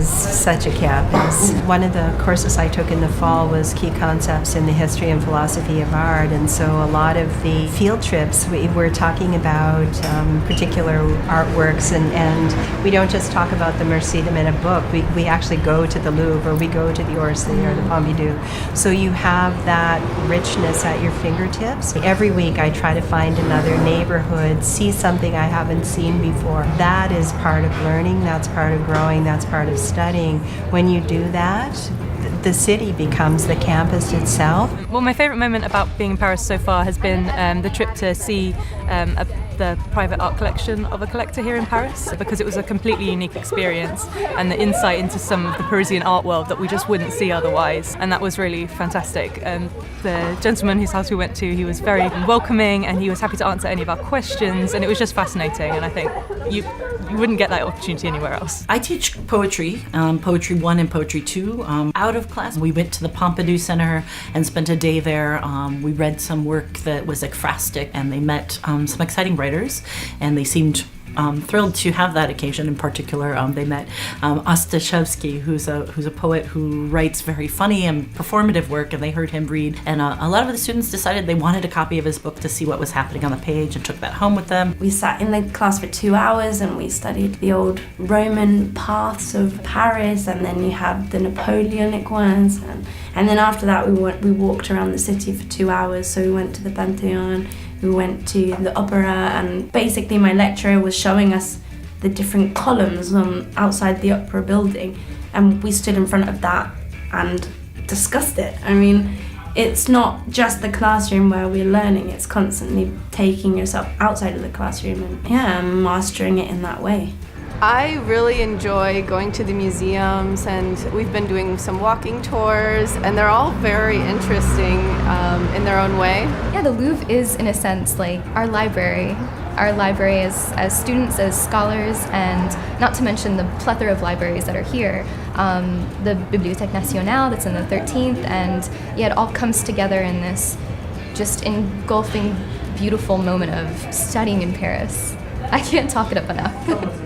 is such a campus. One of the courses I took in the fall was Key Concepts in the History and Philosophy of Art, and so a lot of the field trips we were talking about particular artworks, and we don't just talk about them or see them in a book. We actually go to the Louvre, or we go to the Orsay or the Pompidou. So you have that richness at your fingertips. Every week I try to find another neighborhood, see something I haven't seen before. That is part of learning, that's part of growing, that's part of studying. When you do that, the city becomes the campus itself. Well, my favourite moment about being in Paris so far has been the trip to see the private art collection of a collector here in Paris, because it was a completely unique experience and the insight into some of the Parisian art world that we just wouldn't see otherwise, and that was really fantastic. The gentleman whose house we went to, he was very welcoming and he was happy to answer any of our questions, and it was just fascinating, and I think you wouldn't get that opportunity anywhere else. I teach poetry, Poetry 1 and Poetry 2. Out of class, we went to the Pompidou Center and spent a day there. We read some work that was ekphrastic, and they met some exciting writers, and they seemed thrilled to have that occasion. In particular, they met Ostashevsky, who's a poet who writes very funny and performative work, and they heard him read. And a lot of the students decided they wanted a copy of his book to see what was happening on the page, and took that home with them. We sat in the class for 2 hours and we studied the old Roman paths of Paris, and then you had the Napoleonic ones, and then after that we walked around the city for 2 hours. So we went to the Pantheon, we went to the opera, and basically my lecturer was showing us the different columns outside the opera building, and we stood in front of that and discussed it. I mean, it's not just the classroom where we're learning, it's constantly taking yourself outside of the classroom and mastering it in that way. I really enjoy going to the museums, and we've been doing some walking tours, and they're all very interesting in their own way. Yeah, the Louvre is, in a sense, like our library. Our library as students, as scholars, and not to mention the plethora of libraries that are here. The Bibliothèque Nationale that's in the 13th, and yeah, it all comes together in this just engulfing, beautiful moment of studying in Paris. I can't talk it up enough.